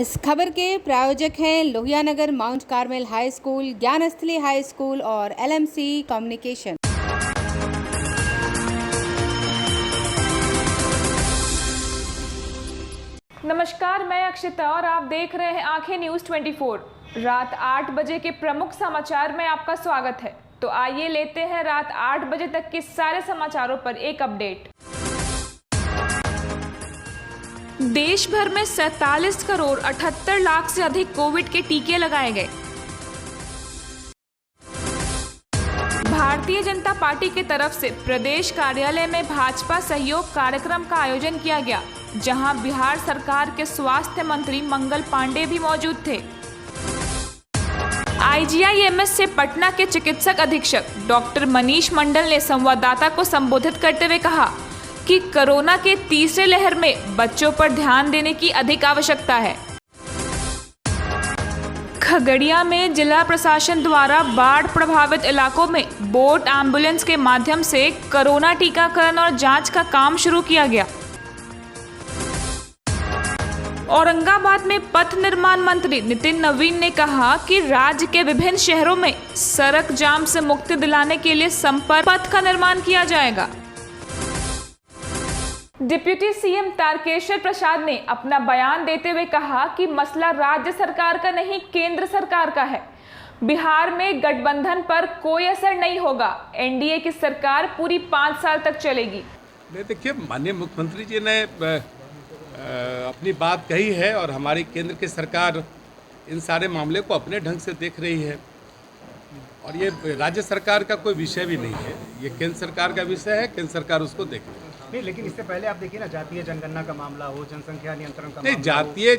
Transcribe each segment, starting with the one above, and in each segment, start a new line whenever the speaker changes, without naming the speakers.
इस खबर के प्रायोजक हैं Lohia Nagar Mount Carmel high school, Gyansthali high school और LMC कम्युनिकेशन।
नमस्कार, मैं अक्षिता और आप देख रहे हैं आंखें न्यूज़ 24। रात 8 बजे के प्रमुख समाचार में आपका स्वागत है। तो आइए लेते हैं रात 8 बजे तक के सारे समाचारों पर एक अपडेट। देश भर में 47 करोड़ 78 लाख से अधिक कोविड के टीके लगाए गए। भारतीय जनता पार्टी की तरफ से प्रदेश कार्यालय में भाजपा सहयोग कार्यक्रम का आयोजन किया गया, जहां बिहार सरकार के स्वास्थ्य मंत्री मंगल पांडे भी मौजूद थे। IGIMS से पटना के चिकित्सक अधीक्षक डॉक्टर मनीष मंडल ने संवाददाता को संबोधित करते हुए कहा कि कोरोना के तीसरे लहर में बच्चों पर ध्यान देने की अधिक आवश्यकता है। खगड़िया में जिला प्रशासन द्वारा बाढ़ प्रभावित इलाकों में बोट एम्बुलेंस के माध्यम से कोरोना टीकाकरण और जांच का काम शुरू किया गया। औरंगाबाद में पथ निर्माण मंत्री नितिन नवीन ने कहा कि राज्य के विभिन्न शहरों में सड़क जाम से मुक्ति दिलाने के लिए संपर्क पथ का निर्माण किया जाएगा। डिप्टी सीएम तारकेश्वर प्रसाद ने अपना बयान देते हुए कहा कि मसला राज्य सरकार का नहीं, केंद्र सरकार का है। बिहार में गठबंधन पर कोई असर नहीं होगा। एनडीए की सरकार पूरी 5 साल तक चलेगी।
देखिए, माननीय मुख्यमंत्री जी ने अपनी बात कही है और हमारी केंद्र की सरकार इन सारे मामले को अपने ढंग से देख रही है और ये राज्य सरकार का कोई विषय भी नहीं है, ये केंद्र सरकार का विषय है। केंद्र सरकार उसको देख रही है।
नहीं, लेकिन इससे पहले आप देखिए ना, जातीय जनगणना का मामला हो, जनसंख्या नियंत्रण का
नहीं, जातीय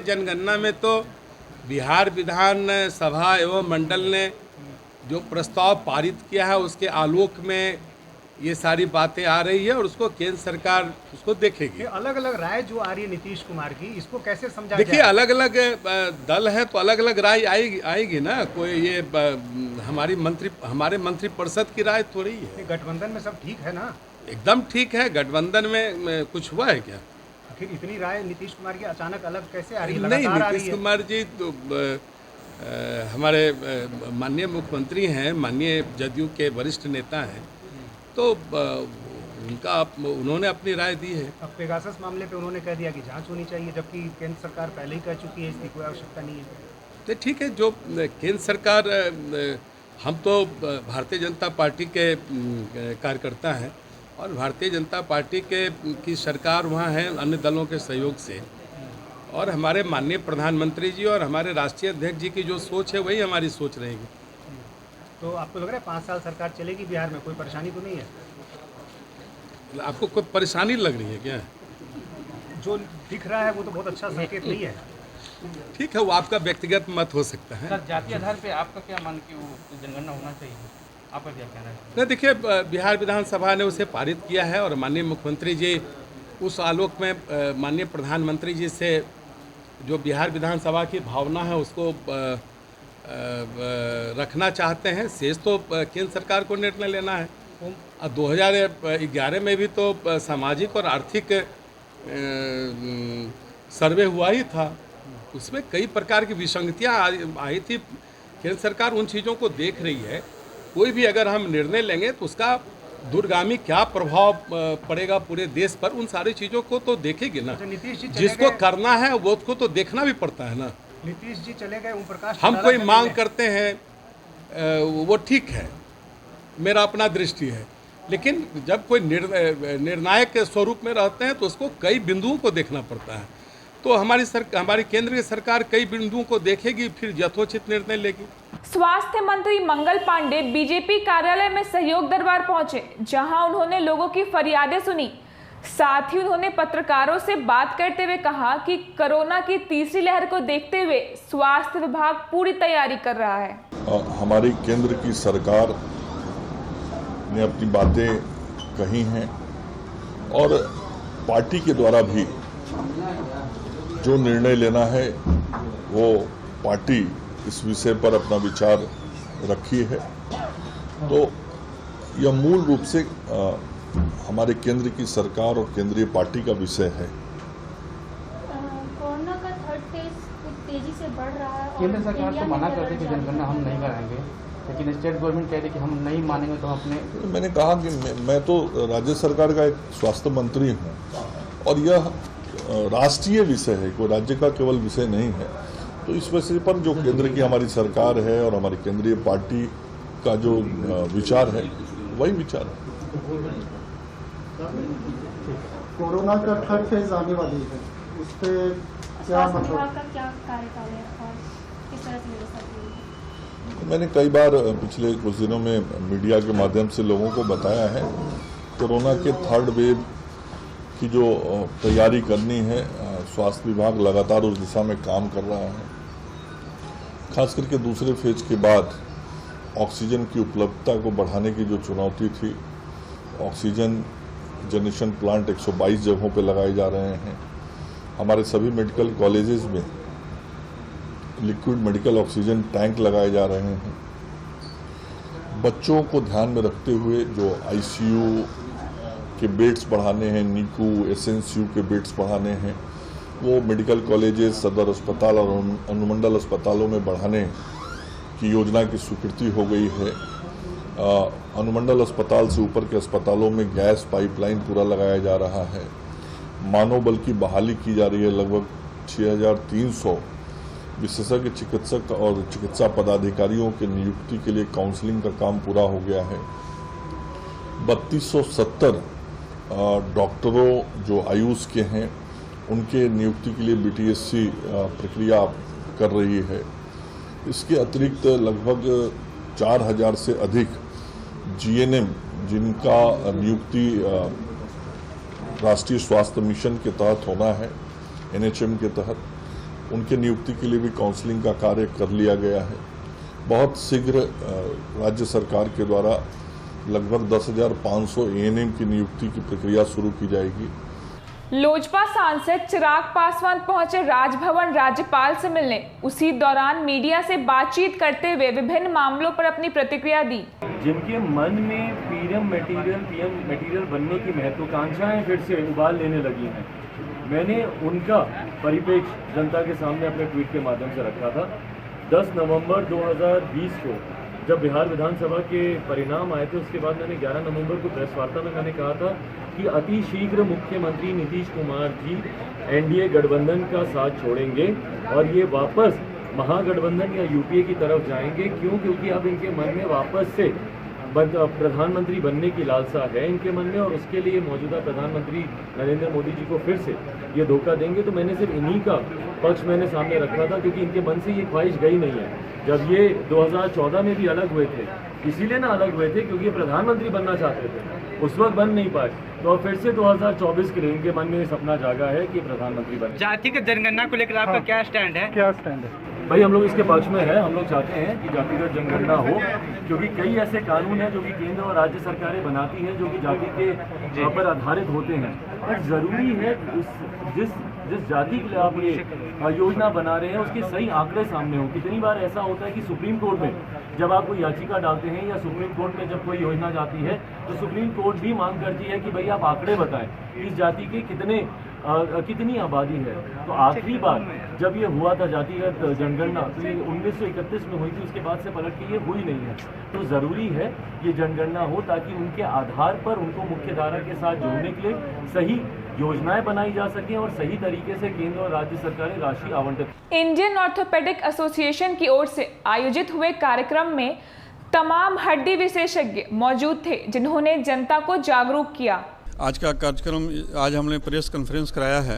जनगणना में तो बिहार विधान सभा एवं मंडल ने जो प्रस्ताव पारित किया है उसके आलोक में ये सारी बातें आ रही है और उसको केंद्र सरकार उसको देखेगी।
अलग अलग राय जो आ रही है नीतीश कुमार की, इसको कैसे समझा?
देखिए, अलग अलग दल है तो अलग अलग राय आएगी ना। कोई ये हमारे मंत्रिपरिषद की राय थोड़ी है।
गठबंधन में सब ठीक है ना? एकदम
ठीक है। गठबंधन में कुछ हुआ है क्या?
फिर इतनी राय नीतीश कुमार की अचानक अलग कैसे आ रही है?
नहीं, नीतीश कुमार जी तो हमारे माननीय मुख्यमंत्री हैं, माननीय जदयू के वरिष्ठ नेता हैं, तो उन्होंने अपनी राय दी है।
अब पेगासस मामले पे उन्होंने कह दिया कि जांच होनी चाहिए, जबकि केंद्र सरकार पहले ही कह चुकी है इसकी कोई आवश्यकता नहीं है। तो
ठीक है, जो केंद्र सरकार, हम तो भारतीय जनता पार्टी के कार्यकर्ता हैं और भारतीय जनता पार्टी की सरकार वहाँ है अन्य दलों के सहयोग से, और हमारे माननीय प्रधानमंत्री जी और हमारे राष्ट्रीय अध्यक्ष जी की जो सोच है वही हमारी सोच रहेगी।
तो आपको लग रहा है 5 साल सरकार चलेगी बिहार में, कोई परेशानी तो नहीं है?
आपको कोई परेशानी लग रही है क्या?
जो दिख रहा है वो तो बहुत अच्छा संकेत नहीं है।
ठीक है, वो आपका व्यक्तिगत मत हो सकता है।
सर, जातीय आधार पे आपका क्या मान कि वो जनगणना होना चाहिए, आपका क्या कहना है?
नहीं, देखिए, बिहार विधानसभा ने उसे पारित किया है और माननीय मुख्यमंत्री जी उस आलोक में माननीय प्रधानमंत्री जी से जो बिहार विधानसभा की भावना है उसको रखना चाहते हैं। शेष तो केंद्र सरकार को निर्णय लेना है। 2011 में भी तो सामाजिक और आर्थिक सर्वे हुआ ही था, उसमें कई प्रकार की विसंगतियां आई थी। केंद्र सरकार उन चीज़ों को देख रही है। कोई भी अगर हम निर्णय लेंगे तो उसका दूरगामी क्या प्रभाव पड़ेगा पूरे देश पर, उन सारी चीज़ों को तो देखेगी ना। जिसको करना है वो उसको तो देखना भी पड़ता है ना।
नीतीश जी चले गए, ओम प्रकाश
हम कोई मांग करते हैं वो ठीक है, मेरा अपना दृष्टि है, लेकिन जब कोई निर्णायक स्वरूप में रहते हैं तो उसको कई बिंदुओं को देखना पड़ता है। तो हमारी केंद्र की सरकार कई बिंदुओं को देखेगी, फिर यथोचित निर्णय लेगी।
स्वास्थ्य मंत्री मंगल पांडे बीजेपी कार्यालय में सहयोग दरबार पहुंचे, जहां उन्होंने लोगों की फरियादें सुनी। साथ ही उन्होंने पत्रकारों से बात करते हुए कहा कि कोरोना की तीसरी लहर को देखते हुए स्वास्थ्य विभाग पूरी तैयारी कर रहा है।
हमारी केंद्र की सरकार ने अपनी बातें कही हैं और पार्टी के द्वारा भी जो निर्णय लेना है वो पार्टी इस विषय पर अपना विचार रखी है। तो यह मूल रूप से हमारे केंद्र की सरकार और केंद्रीय पार्टी का विषय है
फेज कुछ तेजी से बढ़ रहा है। और
केंद्र सरकार
इंडिया
तो
में
मना कर दी कि
बेरोजगारी
जनगणना हम नहीं कराएंगे, लेकिन स्टेट गवर्नमेंट कह रही कि हम नहीं मानेंगे तो हम अपने।
मैंने कहा कि मैं तो राज्य सरकार का एक स्वास्थ्य मंत्री हूँ और यह राष्ट्रीय विषय है, कोई राज्य का केवल विषय नहीं है। तो इस विषय पर जो केंद्र की हमारी सरकार है और हमारी केंद्रीय पार्टी का जो विचार है वही विचार है।
कोरोना का थर्ड फेज आने वाली है, उस पे क्या
स्वास्थ्य
मतलब?
विभाग का क्या कार्यकाल है और किस तरह से व्यवस्था की है?
मैंने कई बार पिछले कुछ दिनों में मीडिया के माध्यम से लोगों को बताया है, कोरोना के थर्ड वेव की जो तैयारी करनी है, स्वास्थ्य विभाग लगातार उस दिशा में काम कर रहा है। खास करके दूसरे फेज के बाद ऑक्सीजन की उपलब्धता को बढ़ाने की जो चुनौती थी, ऑक्सीजन जनरेशन प्लांट 122 जगहों पर लगाए जा रहे हैं। हमारे सभी मेडिकल कॉलेजेस में लिक्विड मेडिकल ऑक्सीजन टैंक लगाए जा रहे हैं। बच्चों को ध्यान में रखते हुए जो आईसीयू के बेड्स बढ़ाने हैं, नीकू एसएनसीयू के बेड्स बढ़ाने हैं, वो मेडिकल कॉलेजेस, सदर अस्पताल और अनुमंडल अस्पतालों में बढ़ाने की योजना की स्वीकृति हो गई है। अनुमंडल अस्पताल से ऊपर के अस्पतालों में गैस पाइपलाइन पूरा लगाया जा रहा है। मानव बल की बहाली की जा रही है। लगभग 6300 विशेषज्ञ चिकित्सक और चिकित्सा पदाधिकारियों के नियुक्ति के लिए काउंसलिंग का काम पूरा हो गया है। 3270 डॉक्टरों जो आयुष के हैं उनके नियुक्ति के लिए बीटीएससी प्रक्रिया कर रही है। इसके अतिरिक्त लगभग 4000 से अधिक जीएनएम जिनका नियुक्ति राष्ट्रीय स्वास्थ्य मिशन के तहत होना है, एनएचएम के तहत, उनके नियुक्ति के लिए भी काउंसलिंग का कार्य कर लिया गया है। बहुत शीघ्र राज्य सरकार के द्वारा लगभग 10,500 एएनएम की नियुक्ति की प्रक्रिया शुरू की जाएगी।
लोजपा सांसद चिराग पासवान पहुंचे राजभवन राज्यपाल से मिलने। उसी दौरान मीडिया से बातचीत करते हुए विभिन्न मामलों पर अपनी प्रतिक्रिया दी।
जिनके मन में पीएम मटेरियल बनने की महत्वाकांक्षाएं फिर से उबाल लेने लगी हैं, मैंने उनका परिप्रेक्ष्य जनता के सामने अपने ट्वीट के माध्यम से रखा था। 10 नवंबर 2020 को जब बिहार विधानसभा के परिणाम आए थे, उसके बाद मैंने 11 नवंबर को प्रेस वार्ता में मैंने कहा था कि अति शीघ्र मुख्यमंत्री नीतीश कुमार जी एनडीए गठबंधन का साथ छोड़ेंगे और ये वापस महागठबंधन या यूपीए की तरफ जाएंगे। क्यों? क्योंकि अब इनके मन में वापस से प्रधानमंत्री बनने की लालसा है इनके मन में, और उसके लिए मौजूदा प्रधानमंत्री नरेंद्र मोदी जी को फिर से ये धोखा देंगे। तो मैंने सिर्फ इन्हीं का पक्ष मैंने सामने रखा था, क्योंकि इनके मन से ये ख्वाहिश गई नहीं है। जब ये 2014 में भी अलग हुए थे, इसीलिए ना अलग हुए थे क्योंकि ये प्रधानमंत्री बनना चाहते थे, उस वक्त बन नहीं पाए। तो फिर से 2024 के लिए इनके मन में सपना जागा है कि प्रधानमंत्री बने।
जातिगत जनगणना को लेकर आपका क्या स्टैंड है?
क्या स्टैंड है?
भाई हम लोग इसके पक्ष में है। हम लोग चाहते हैं कि जातिगत जनगणना हो, क्योंकि कई ऐसे कानून हैं जो कि केंद्र और राज्य सरकारें बनाती हैं जो कि जाति के पर आधारित होते हैं। पर ज़रूरी है जिस जाति के लिए आप ये योजना बना रहे हैं उसके सही आंकड़े सामने हो। कितनी बार ऐसा होता है कि सुप्रीम कोर्ट में जब आप कोई याचिका डालते हैं या सुप्रीम कोर्ट में जब कोई योजना जाती है तो सुप्रीम कोर्ट भी मांग करती है कि भाई आप आंकड़े बताएं इस जाति के कितनी आबादी है। तो आखिरी बार जब ये हुआ था जातिगत जनगणना, तो ये 1931 में हुई थी, उसके बाद से पलट के ये हुई नहीं है। तो ज़रूरी है ये जनगणना हो ताकि उनके आधार पर उनको मुख्यधारा के साथ जोड़ने के लिए सही योजनाएं बनाई जा सकें और सही तरीके से केंद्र और राज्य सरकारें राशि आवंटित।
इंडियन ऑर्थोपेडिक एसोसिएशन की ओर से आयोजित हुए कार्यक्रम में तमाम हड्डी विशेषज्ञ मौजूद थे, जिन्होंने जनता को जागरूक किया।
आज का कार्यक्रम आज हमने प्रेस कॉन्फ्रेंस कराया है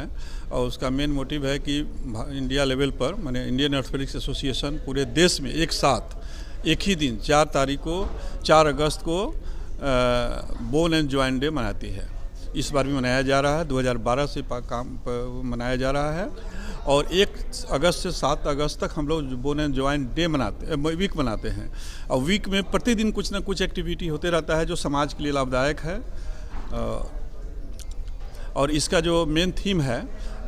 और उसका मेन मोटिव है कि इंडिया लेवल पर माने इंडियन ऑर्थोपेडिक्स एसोसिएशन पूरे देश में एक साथ एक ही दिन 4 अगस्त को बोन एंड जॉइंट डे मनाती है। इस बार भी मनाया जा रहा है, 2012 से मनाया जा रहा है और 1 अगस्त से 7 अगस्त तक हम लोग bone and joint day week मनाते हैं। और वीक में प्रतिदिन कुछ ना कुछ एक्टिविटी होते रहता है जो समाज के लिए लाभदायक है। और इसका जो मेन थीम है,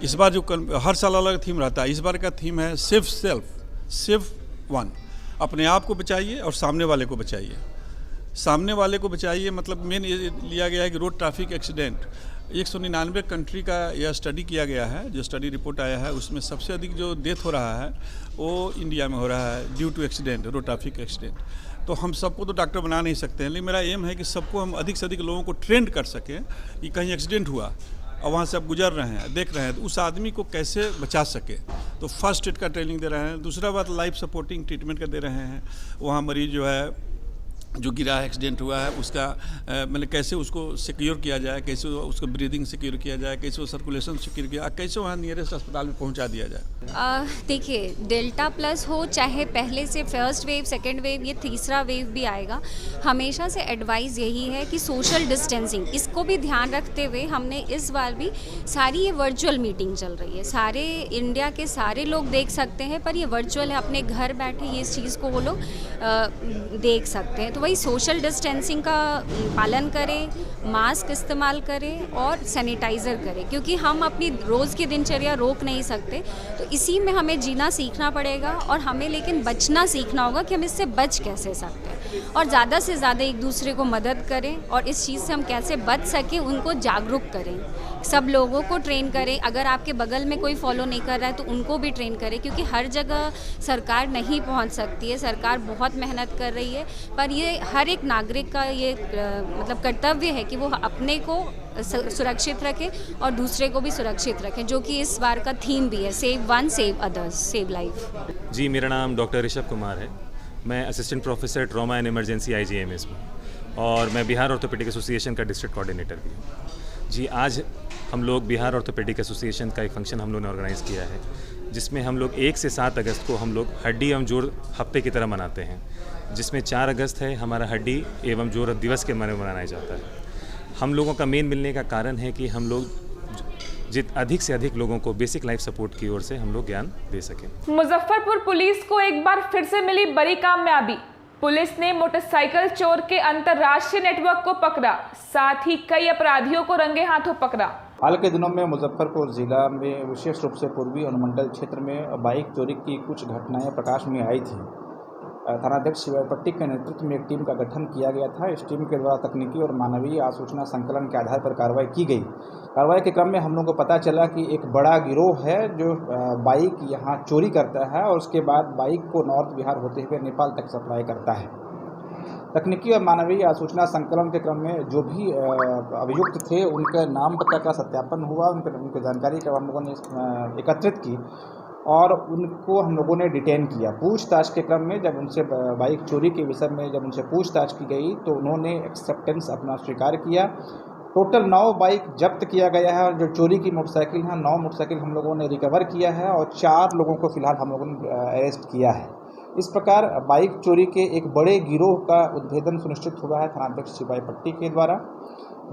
इस बार जो हर साल अलग थीम रहता है, इस बार का थीम है सेफ वन। अपने आप को बचाइए और सामने वाले को बचाइए। सामने वाले को बचाइए मतलब मेन ये लिया गया है कि रोड ट्रैफिक एक्सीडेंट 199 कंट्री का यह स्टडी किया गया है। जो स्टडी रिपोर्ट आया है उसमें सबसे अधिक जो डेथ हो रहा है वो इंडिया में हो रहा है due to accident, road traffic accident. तो हम सबको तो डॉक्टर बना नहीं सकते हैं, लेकिन मेरा एम है कि सबको हम अधिक से अधिक लोगों को ट्रेंड कर सकें कि कहीं एक्सीडेंट हुआ और वहाँ से आप गुजर रहे हैं, देख रहे हैं, तो उस आदमी को कैसे बचा सके। तो फर्स्ट एड का ट्रेनिंग दे रहे हैं। दूसरा बात लाइफ सपोर्टिंग ट्रीटमेंट का दे रहे हैं। वहाँ मरीज जो है जो गिरा है, एक्सीडेंट हुआ है, उसका मतलब कैसे उसको सिक्योर किया जाए, कैसे उसको ब्रीदिंग सिक्योर किया जाए, कैसे वो सर्कुलेशन सिक्योर किया, कैसे वहाँ नियरेस्ट अस्पताल में पहुँचा दिया जाए।
देखिए, डेल्टा प्लस हो चाहे पहले से फर्स्ट वेव, सेकेंड वेव, ये तीसरा वेव भी आएगा, हमेशा से एडवाइस यही है कि सोशल डिस्टेंसिंग, इसको भी ध्यान रखते हुए हमने इस बार भी सारी ये वर्चुअल मीटिंग चल रही है। सारे इंडिया के सारे लोग देख सकते हैं, पर ये वर्चुअल है, अपने घर बैठे ये इस चीज़ को वो लोग देख सकते हैं। तो वही सोशल डिस्टेंसिंग का पालन करें, मास्क इस्तेमाल करें और सैनिटाइज़र करें, क्योंकि हम अपनी रोज़ की दिनचर्या रोक नहीं सकते। तो इसी में हमें जीना सीखना पड़ेगा और हमें लेकिन बचना सीखना होगा कि हम इससे बच कैसे सकते हैं, और ज़्यादा से ज़्यादा एक दूसरे को मदद करें और इस चीज़ से हम कैसे बच सकें उनको जागरूक करें, सब लोगों को ट्रेन करें। अगर आपके बगल में कोई फॉलो नहीं कर रहा है तो उनको भी ट्रेन करें, क्योंकि हर जगह सरकार नहीं पहुंच सकती है। सरकार बहुत मेहनत कर रही है, पर ये हर एक नागरिक का ये मतलब कर्तव्य है कि वो अपने को सुरक्षित रखें और दूसरे को भी सुरक्षित रखें, जो कि इस बार का थीम भी है, save one save others save life.
जी, मेरा नाम डॉक्टर ऋषभ कुमार है। मैं assistant professor trauma and emergency IGMS में, और मैं बिहार ऑर्थोपेडिक एसोसिएशन का डिस्ट्रिक्ट कोऑर्डिनेटर भी हूँ। जी, आज हम लोग बिहार ऑर्थोपेडिक एसोसिएशन का एक फंक्शन हम लोग ने ऑर्गेनाइज़ किया है, जिसमें हम लोग 1 से 7 अगस्त को हम लोग हड्डी एवं जोड़ हफ्ते की तरह मनाते हैं, जिसमें 4 अगस्त है हमारा हड्डी एवं जोड़ दिवस के मनाया जाता है। हम लोगों का मेन मिलने का कारण है कि हम लोग अधिक से अधिक लोगों को बेसिक लाइफ सपोर्ट की ओर से हम लोग ज्ञान दे सकें।
मुजफ्फरपुर पुलिस को एक बार फिर से मिली बड़ी कामयाबी। पुलिस ने मोटरसाइकिल चोर के अंतर्राष्ट्रीय नेटवर्क को पकड़ा, साथ ही कई अपराधियों को रंगे हाथों पकड़ा।
हाल के दिनों में मुजफ्फरपुर जिला में विशेष रूप से पूर्वी अनुमंडल क्षेत्र में बाइक चोरी की कुछ घटनाएं प्रकाश में आई थी। थानाध्यक्ष शिवाय पट्टी के नेतृत्व में एक टीम का गठन किया गया था। इस टीम के द्वारा तकनीकी और मानवीय आसूचना संकलन के आधार पर कार्रवाई की गई। कार्रवाई के क्रम में हम लोग को पता चला कि एक बड़ा गिरोह है जो बाइक यहाँ चोरी करता है और उसके बाद बाइक को नॉर्थ बिहार होते हुए नेपाल तक सप्लाई करता है। तकनीकी और मानवीय आसूचना संकलन के क्रम में जो भी अभियुक्त थे उनके नाम पता का सत्यापन हुआ, उनकी जानकारी का हम लोगों ने एकत्रित की और उनको हम लोगों ने डिटेन किया। पूछताछ के क्रम में जब उनसे बाइक चोरी के विषय में जब उनसे पूछताछ की गई तो उन्होंने एक्सेप्टेंस अपना स्वीकार किया। टोटल 9 बाइक जब्त किया गया है और जो चोरी की मोटरसाइकिल हैं 9 मोटरसाइकिल हम लोगों ने रिकवर किया है और 4 लोगों को फिलहाल हम लोगों ने अरेस्ट किया है। इस प्रकार बाइक चोरी के एक बड़े गिरोह का उद्भेदन सुनिश्चित हुआ है थानाध्यक्ष शिवाई पट्टी के द्वारा।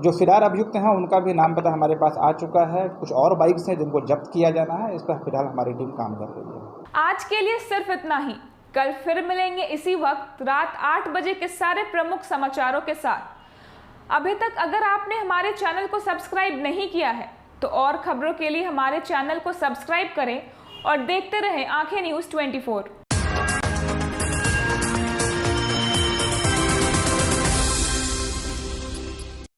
जो फिलहाल अभियुक्त हैं उनका भी नाम पता हमारे पास आ चुका है। कुछ और बाइक्स हैं जिनको जब्त किया जाना है, इस पर फिलहाल हमारी टीम काम कर रही है।
आज के लिए सिर्फ इतना ही। कल फिर मिलेंगे इसी वक्त रात 8 बजे के सारे प्रमुख समाचारों के साथ। अभी तक अगर आपने हमारे चैनल को सब्सक्राइब नहीं किया है तो और खबरों के लिए हमारे चैनल को सब्सक्राइब करें और देखते रहें आंखें न्यूज़ 24।